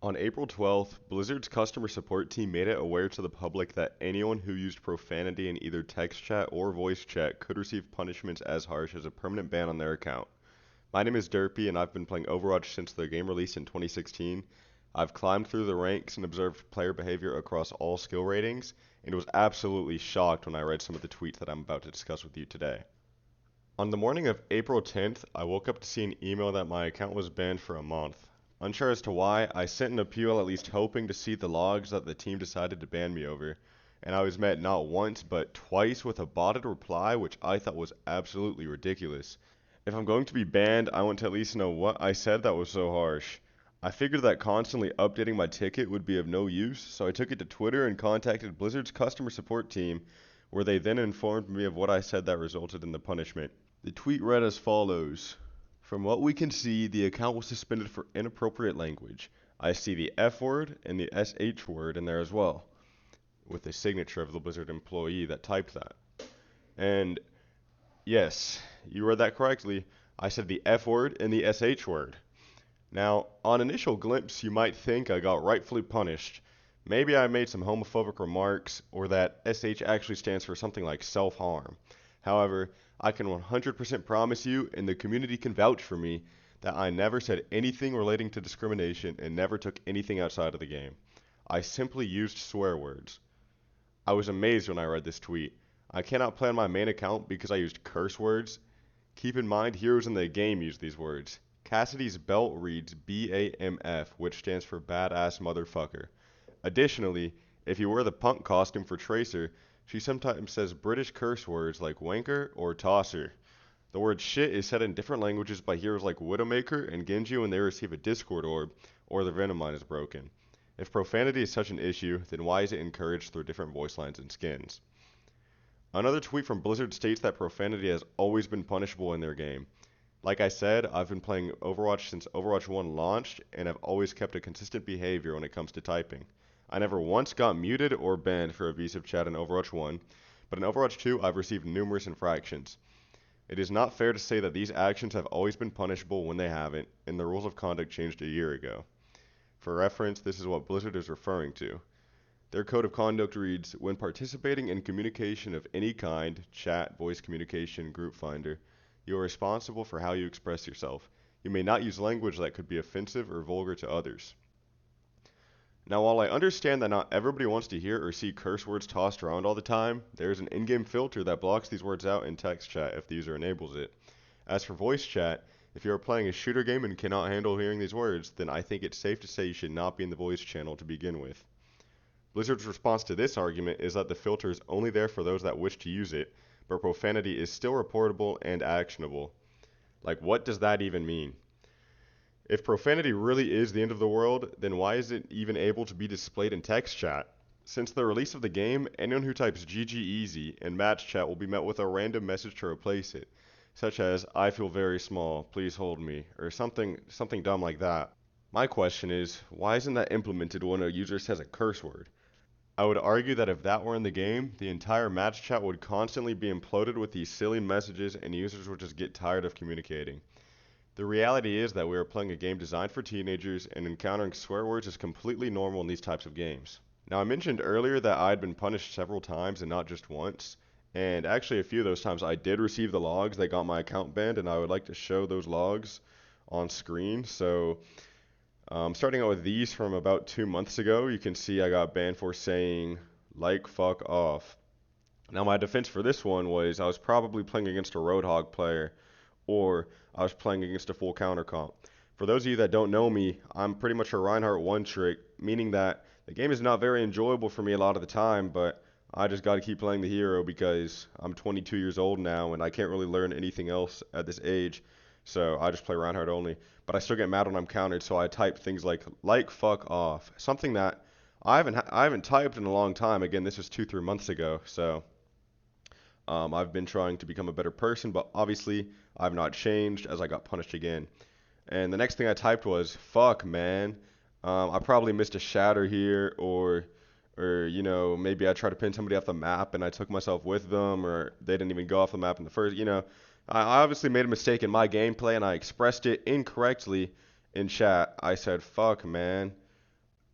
On April 12th, Blizzard's customer support team made it aware to the public that anyone who used profanity in either text chat or voice chat could receive punishments as harsh as a permanent ban on their account. My name is Derpy, and I've been playing Overwatch since the game released in 2016. I've climbed through the ranks and observed player behavior across all skill ratings, and was absolutely shocked when I read some of the tweets that I'm about to discuss with you today. On the morning of April 10th, I woke up to see an email that my account was banned for a month. Unsure as to why, I sent an appeal at least hoping to see the logs that the team decided to ban me over, and I was met not once but twice with a botted reply which I thought was absolutely ridiculous. If I'm going to be banned, I want to at least know what I said that was so harsh. I figured that constantly updating my ticket would be of no use, so I took it to Twitter and contacted Blizzard's customer support team, where they then informed me of what I said that resulted in the punishment. The tweet read as follows: "From what we can see, the account was suspended for inappropriate language. I see the F word and the SH word in there as well," with the signature of the Blizzard employee that typed that. And yes, you read that correctly. I said the F word and the SH word. Now, on initial glimpse, you might think I got rightfully punished. Maybe I made some homophobic remarks, or that SH actually stands for something like self-harm. However, I can 100% promise you, and the community can vouch for me, that I never said anything relating to discrimination and never took anything outside of the game. I simply used swear words. I was amazed when I read this tweet. I cannot play on my main account because I used curse words. Keep in mind, heroes in the game use these words. Cassidy's belt reads BAMF, which stands for badass motherfucker. Additionally, if you wear the punk costume for Tracer, she sometimes says British curse words like wanker or tosser. The word shit is said in different languages by heroes like Widowmaker and Genji when they receive a Discord orb or their Venom line is broken. If profanity is such an issue, then why is it encouraged through different voice lines and skins? Another tweet from Blizzard states that profanity has always been punishable in their game. Like I said, I've been playing Overwatch since Overwatch 1 launched, and I've always kept a consistent behavior when it comes to typing. I never once got muted or banned for abusive chat in Overwatch 1, but in Overwatch 2 I've received numerous infractions. It is not fair to say that these actions have always been punishable when they haven't, and the rules of conduct changed a year ago. For reference, this is what Blizzard is referring to. Their code of conduct reads, "When participating in communication of any kind, chat, voice communication, group finder, you are responsible for how you express yourself. You may not use language that could be offensive or vulgar to others." Now, while I understand that not everybody wants to hear or see curse words tossed around all the time, there is an in-game filter that blocks these words out in text chat if the user enables it. As for voice chat, if you are playing a shooter game and cannot handle hearing these words, then I think it's safe to say you should not be in the voice channel to begin with. Blizzard's response to this argument is that the filter is only there for those that wish to use it, but profanity is still reportable and actionable. Like, what does that even mean? If profanity really is the end of the world, then why is it even able to be displayed in text chat? Since the release of the game, anyone who types GG Easy in match chat will be met with a random message to replace it, such as "I feel very small, please hold me," or something dumb like that. My question is, why isn't that implemented when a user says a curse word? I would argue that if that were in the game, the entire match chat would constantly be imploded with these silly messages and users would just get tired of communicating. The reality is that we are playing a game designed for teenagers, and encountering swear words is completely normal in these types of games. Now, I mentioned earlier that I had been punished several times and not just once, and actually a few of those times I did receive the logs that got my account banned, and I would like to show those logs on screen. So, starting out with these from about 2 months ago, you can see I got banned for saying "like fuck off." Now, my defense for this one was I was probably playing against a Roadhog player, or I was playing against a full counter comp. For those of you that don't know me, I'm pretty much a Reinhardt one trick, meaning that the game is not very enjoyable for me a lot of the time, but I just got to keep playing the hero because I'm 22 years old now and I can't really learn anything else at this age, so I just play Reinhardt only. But I still get mad when I'm countered, so I type things like fuck off, something that I haven't typed in a long time. Again, this was 2 3 months ago, so I've been trying to become a better person, but obviously I've not changed as I got punished again. And the next thing I typed was "fuck, man." I probably missed a shatter here, or maybe I tried to pin somebody off the map and I took myself with them, or they didn't even go off the map in the first. I obviously made a mistake in my gameplay and I expressed it incorrectly in chat. I said "fuck, man."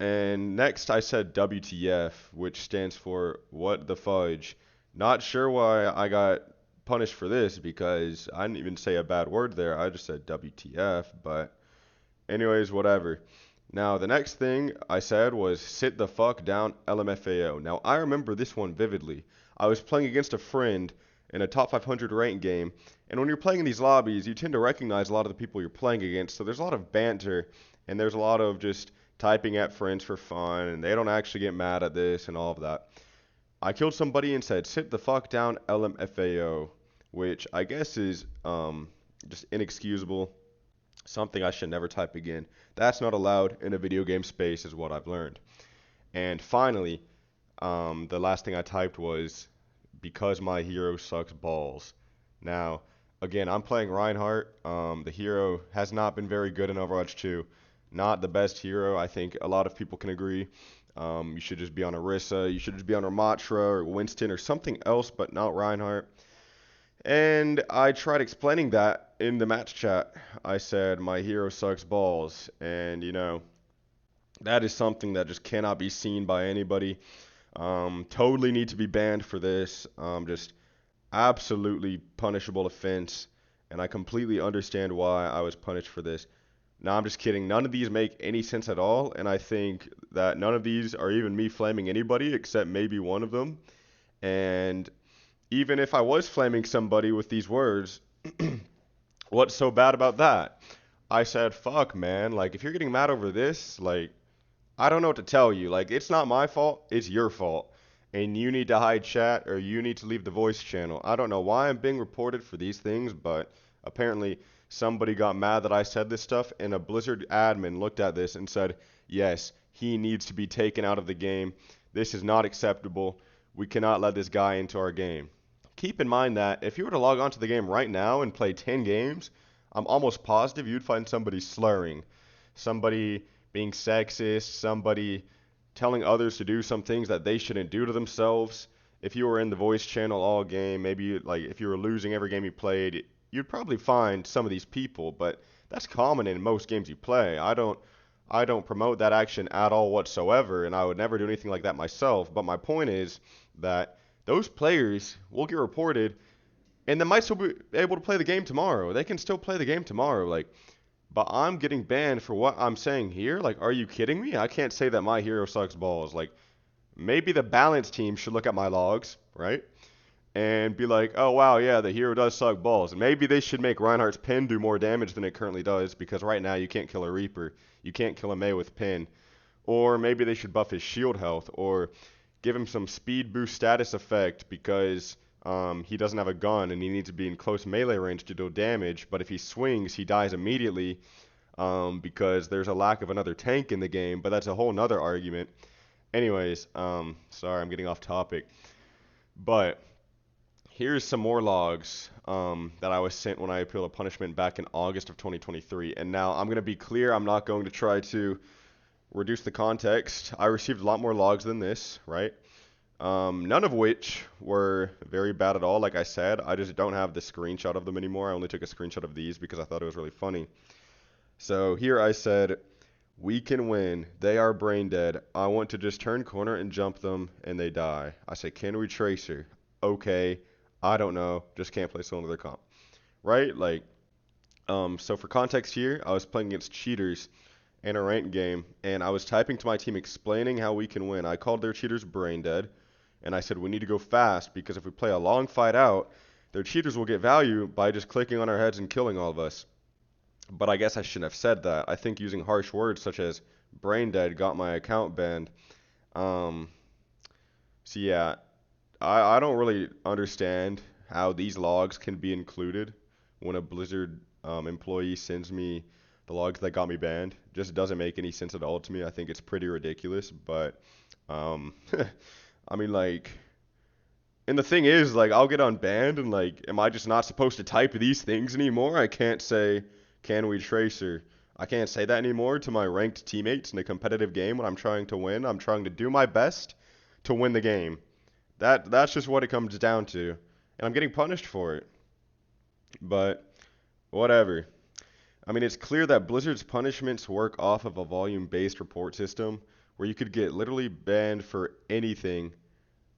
And next I said WTF, which stands for what the fudge. Not sure why I got punished for this because I didn't even say a bad word there. I just said WTF, but anyways, whatever. Now, the next thing I said was sit the fuck down LMFAO. Now, I remember this one vividly. I was playing against a friend in a top 500 rank game, and when you're playing in these lobbies, you tend to recognize a lot of the people you're playing against, so there's a lot of banter, and there's a lot of just typing at friends for fun, and they don't actually get mad at this and all of that. I killed somebody and said, sit the fuck down LMFAO, which I guess is just inexcusable, something I should never type again. That's not allowed in a video game space, is what I've learned. And finally, the last thing I typed was because my hero sucks balls. Now, again, I'm playing Reinhardt. The hero has not been very good in Overwatch 2. Not the best hero. I think a lot of people can agree. You should just be on Orisa. You should just be on Ramatra or Winston or something else, but not Reinhardt. And I tried explaining that in the match chat. I said, my hero sucks balls. And, that is something that just cannot be seen by anybody. Totally need to be banned for this. Just absolutely punishable offense. And I completely understand why I was punished for this. No, I'm just kidding. None of these make any sense at all. And I think that none of these are even me flaming anybody except maybe one of them. And even if I was flaming somebody with these words, what's so bad about that? I said, fuck, man. Like, if you're getting mad over this, like, I don't know what to tell you. Like, it's not my fault, it's your fault. And you need to hide chat or you need to leave the voice channel. I don't know why I'm being reported for these things, but apparently somebody got mad that I said this stuff, and a Blizzard admin looked at this and said, yes, he needs to be taken out of the game. This is not acceptable. We cannot let this guy into our game. Keep in mind that if you were to log onto the game right now and play 10 games, I'm almost positive you'd find somebody slurring, somebody being sexist, somebody telling others to do some things that they shouldn't do to themselves. If you were in the voice channel all game, maybe like if you were losing every game you played, you'd probably find some of these people, but that's common in most games you play. I don't promote that action at all whatsoever, and I would never do anything like that myself, but my point is that those players will get reported and they might still be able to play the game tomorrow. They can still play the game tomorrow. Like, but I'm getting banned for what I'm saying here. Like, are you kidding me? I can't say that my hero sucks balls. Like, maybe the balance team should look at my logs, right? And be like, oh wow, yeah, the hero does suck balls. And maybe they should make Reinhardt's pin do more damage than it currently does, because right now you can't kill a Reaper. You can't kill a Mei with pin. Or maybe they should buff his shield health, or give him some speed boost status effect because he doesn't have a gun and he needs to be in close melee range to deal damage. But if he swings, he dies immediately because there's a lack of another tank in the game. But that's a whole nother argument. Anyways, sorry, I'm getting off topic. But here's some more logs that I was sent when I appealed a punishment back in August of 2023. And now I'm going to be clear, I'm not going to try to reduce the context. I received a lot more logs than this, right? None of which were very bad at all. Like I said, I just don't have the screenshot of them anymore. I only took a screenshot of these because I thought it was really funny. So here I said, we can win. They are brain dead. I want to just turn corner and jump them and they die. I say, can we tracer? Okay. I don't know. Just can't play solo in their comp. Right? Like, so for context here, I was playing against cheaters in a ranked game, and I was typing to my team explaining how we can win. I called their cheaters brain dead, and I said we need to go fast because if we play a long fight out, their cheaters will get value by just clicking on our heads and killing all of us. But I guess I shouldn't have said that. I think using harsh words such as brain dead got my account banned. Um, so yeah, I don't really understand how these logs can be included when a Blizzard employee sends me the logs that got me banned. Just doesn't make any sense at all to me. I think it's pretty ridiculous, but I mean, like, and the thing is, like, I'll get unbanned, and like, am I just not supposed to type these things anymore? I can't say, can we tracer? I can't say that anymore to my ranked teammates in a competitive game when I'm trying to win. I'm trying to do my best to win the game. That's just what it comes down to, and I'm getting punished for it. But whatever. I mean, it's clear that Blizzard's punishments work off of a volume-based report system where you could get literally banned for anything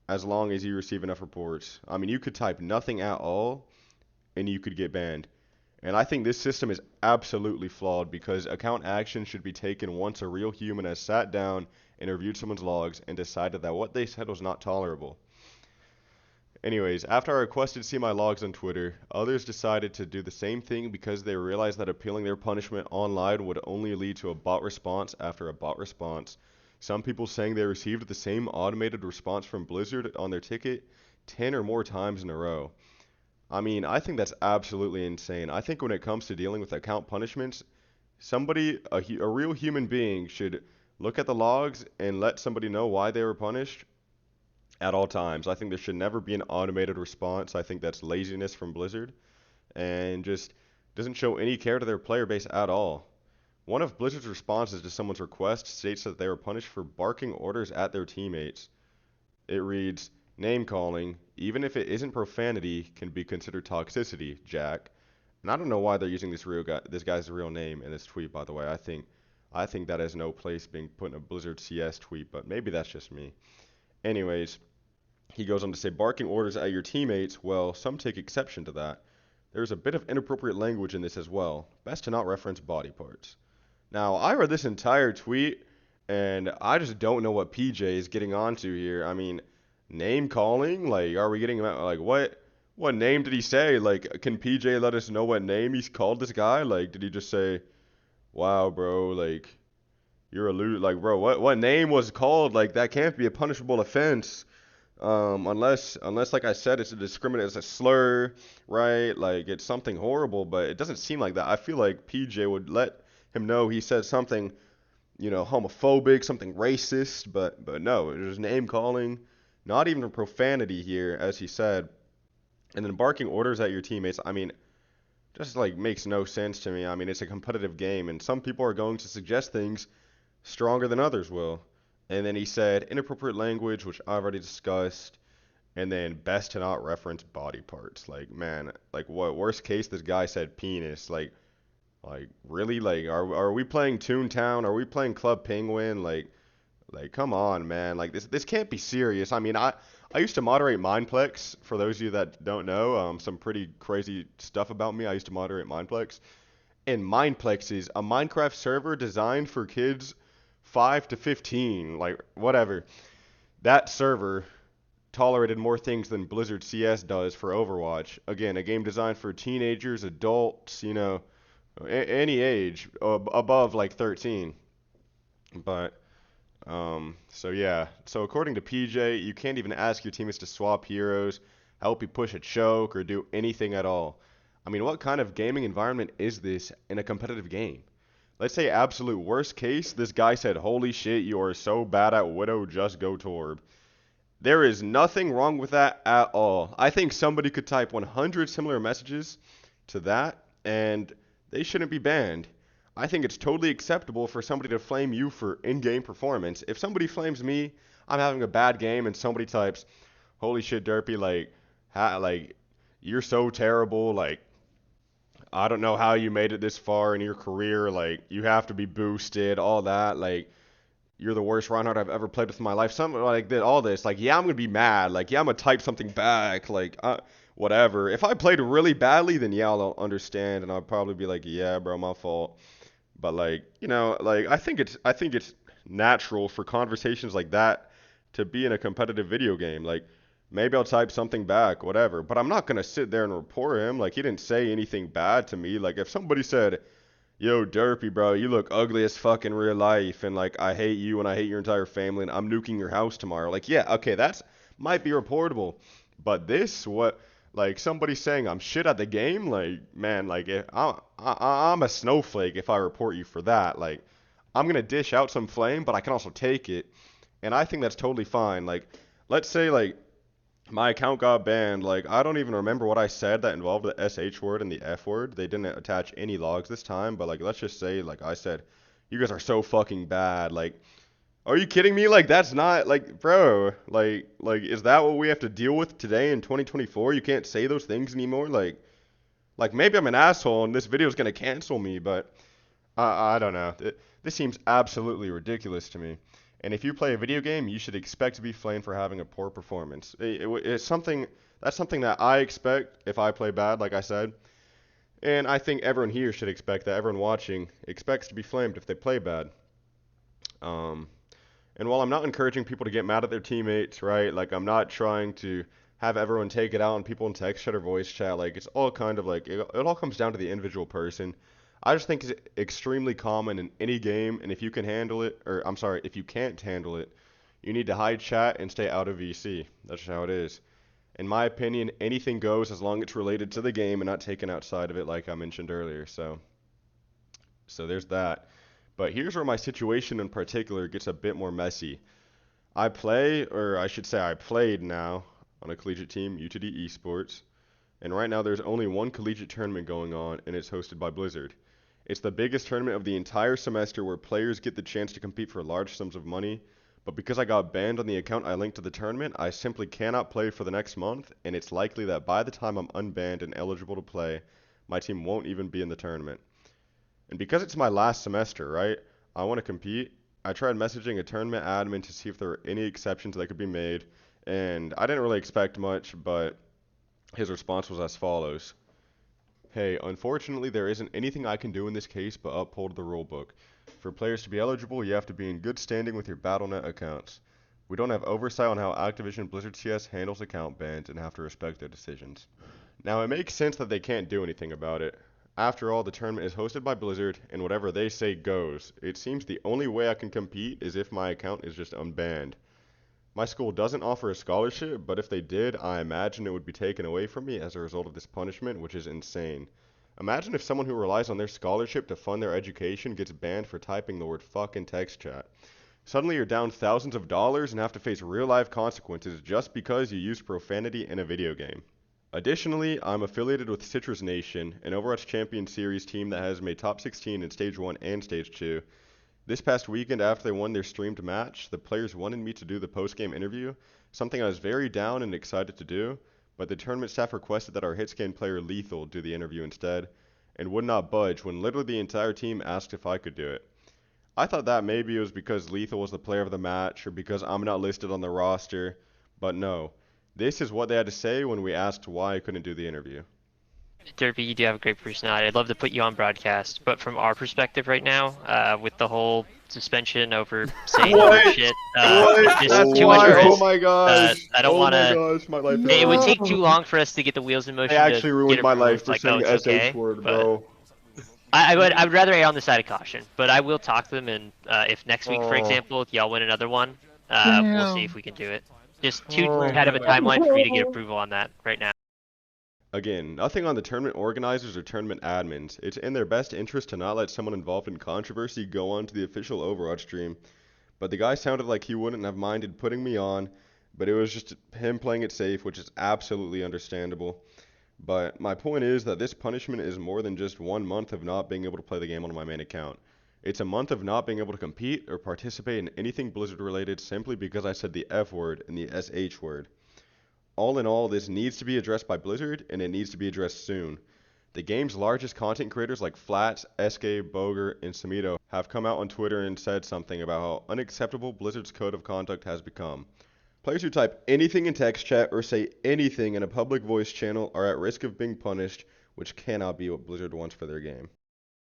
as long as you receive enough reports. I mean, you could type nothing at all and you could get banned. And I think this system is absolutely flawed because account action should be taken once a real human has sat down and reviewed someone's logs and decided that what they said was not tolerable. Anyways, after I requested to see my logs on Twitter, others decided to do the same thing because they realized that appealing their punishment online would only lead to a bot response after a bot response. Some people saying they received the same automated response from Blizzard on their ticket 10 or more times in a row. I mean, I think that's absolutely insane. I think when it comes to dealing with account punishments, a real human being should look at the logs and let somebody know why they were punished at all times. I think there should never be an automated response. I think that's laziness from Blizzard and just doesn't show any care to their player base at all. One of Blizzard's responses to someone's request states that they were punished for barking orders at their teammates. It reads, name calling, even if it isn't profanity, can be considered toxicity, Jack. And I don't know why they're using this guy's real name in this tweet, by the way. I think that has no place being put in a Blizzard CS tweet, but maybe that's just me. Anyways, he goes on to say, barking orders at your teammates, well, some take exception to that. There's a bit of inappropriate language in this as well. Best to not reference body parts. Now, I read this entire tweet, and I just don't know what PJ is getting onto here. I mean, name calling? Like, are we getting, like, what name did he say? Like, can PJ let us know what name he's called this guy? Like, did he just say, wow, bro, like, you're a loser? Like, bro, what name was called? Like, that can't be a punishable offense. Unless like I said, it's a discriminate, it's a slur, right? Like it's something horrible, but it doesn't seem like that. I feel like PJ would let him know he said something, homophobic, something racist, but no, it was name calling, not even a profanity here, as he said, and then barking orders at your teammates. I mean, just like makes no sense to me. I mean, it's a competitive game, and some people are going to suggest things stronger than others will. And then he said inappropriate language, which I've already discussed, and then best to not reference body parts. Like, man, like what worst case this guy said penis. Like really? Like are we playing Toontown? Are we playing Club Penguin? Like come on, man. Like this can't be serious. I mean, I used to moderate Mindplex. For those of you that don't know, some pretty crazy stuff about me. I used to moderate Mindplex. And Mindplex is a Minecraft server designed for kids 5 to 15, like whatever. That server tolerated more things than Blizzard CS does for Overwatch. Again, a game designed for teenagers, adults, any age above like 13. But so yeah. So according to PJ, you can't even ask your teammates to swap heroes, help you push a choke, or do anything at all. I mean, what kind of gaming environment is this in a competitive game? Let's say absolute worst case, this guy said, holy shit, you are so bad at Widow, just go Torb. There is nothing wrong with that at all. I think somebody could type 100 similar messages to that, and they shouldn't be banned. I think it's totally acceptable for somebody to flame you for in-game performance. If somebody flames me, I'm having a bad game, and somebody types, holy shit, Derpy, like, you're so terrible, like, I don't know how you made it this far in your career. Like, you have to be boosted, all that. Like, you're the worst Reinhardt I've ever played with in my life. Something like that, all this. Like, yeah, I'm going to be mad. Like, yeah, I'm going to type something back. Like, whatever. If I played really badly, then yeah, I'll understand. And I'll probably be like, yeah, bro, my fault. But, like, like, I think it's natural for conversations like that to be in a competitive video game. Like, maybe I'll type something back, whatever. But I'm not gonna sit there and report him. Like he didn't say anything bad to me. Like if somebody said, "Yo, Derpy, bro, you look ugly as fuck in real life, and like I hate you and I hate your entire family, and I'm nuking your house tomorrow." Like yeah, okay, that's might be reportable. But this, what, like somebody saying I'm shit at the game, like man, like if I'm a snowflake if I report you for that. Like I'm gonna dish out some flame, but I can also take it, and I think that's totally fine. Like let's say like my account got banned. Like, I don't even remember what I said that involved the SH word and the F word. They didn't attach any logs this time, but like, let's just say, like, I said, you guys are so fucking bad. Like, are you kidding me? Like, that's not, like, bro, like, is that what we have to deal with today in 2024? You can't say those things anymore? Like, Like, maybe I'm an asshole and this video is gonna cancel me, but I don't know. This seems absolutely ridiculous to me. And if you play a video game, you should expect to be flamed for having a poor performance. It's something that's something that I expect if I play bad, like I said. And I think everyone here should expect that. Everyone watching expects to be flamed if they play bad. Um, and while I'm not encouraging people to get mad at their teammates, right? Like I'm not trying to have everyone take it out on people in text chat or voice chat. Like it's all kind of like it all comes down to the individual person. I just think it's extremely common in any game, and if you can handle it, or I'm sorry, if you can't handle it, you need to hide chat and stay out of VC. That's just how it is. In my opinion, anything goes as long as it's related to the game and not taken outside of it, like I mentioned earlier. So there's that. But here's where my situation in particular gets a bit more messy. I play, or I should say I played now, on a collegiate team, UTD Esports, and right now there's only one collegiate tournament going on, and it's hosted by Blizzard. It's the biggest tournament of the entire semester where players get the chance to compete for large sums of money, but because I got banned on the account I linked to the tournament, I simply cannot play for the next month, and it's likely that by the time I'm unbanned and eligible to play, my team won't even be in the tournament. And because it's my last semester, right, I want to compete. I tried messaging a tournament admin to see if there were any exceptions that could be made, and I didn't really expect much, but his response was as follows. Hey, unfortunately there isn't anything I can do in this case but uphold the rulebook. For players to be eligible, you have to be in good standing with your Battle.net accounts. We don't have oversight on how Activision Blizzard CS handles account bans and have to respect their decisions. Now, it makes sense that they can't do anything about it. After all, the tournament is hosted by Blizzard, and whatever they say goes. It seems the only way I can compete is if my account is just unbanned. My school doesn't offer a scholarship, but if they did, I imagine it would be taken away from me as a result of this punishment, which is insane. Imagine if someone who relies on their scholarship to fund their education gets banned for typing the word fuck in text chat. Suddenly you're down thousands of dollars and have to face real life consequences just because you used profanity in a video game. Additionally, I'm affiliated with Citrus Nation, an Overwatch Champion Series team that has made top 16 in Stage 1 and Stage 2. This past weekend, after they won their streamed match, the players wanted me to do the post-game interview, something I was very down and excited to do, but the tournament staff requested that our hitscan player Lethal do the interview instead, and would not budge when literally the entire team asked if I could do it. I thought that maybe it was because Lethal was the player of the match, or because I'm not listed on the roster, but no. This is what they had to say when we asked why I couldn't do the interview. Derby, you do have a great personality. I'd love to put you on broadcast, but from our perspective right now, with the whole suspension over saying the word shit, What? it's That's just too much why. Oh risk. my gosh. I don't Oh want my to. gosh. My life is It would ruined. take too long for us to get the wheels in I motion to actually ruined get my approval. life It's for like, oh, saying the it's okay. SH word, But bro. I would rather err on the side of caution. But I will talk to them, and if next week, for Oh. example, if y'all win another one, we'll see if we can do it. Just too Oh. tight of a timeline for me to get approval on that right now. Again, nothing on the tournament organizers or tournament admins. It's in their best interest to not let someone involved in controversy go on to the official Overwatch stream. But the guy sounded like he wouldn't have minded putting me on, but it was just him playing it safe, which is absolutely understandable. But my point is that this punishment is more than just 1 month of not being able to play the game on my main account. It's a month of not being able to compete or participate in anything Blizzard related simply because I said the F word and the SH word. All in all, this needs to be addressed by Blizzard, and it needs to be addressed soon. The game's largest content creators like Flats, SK, Boger, and Samito have come out on Twitter and said something about how unacceptable Blizzard's code of conduct has become. Players who type anything in text chat or say anything in a public voice channel are at risk of being punished, which cannot be what Blizzard wants for their game.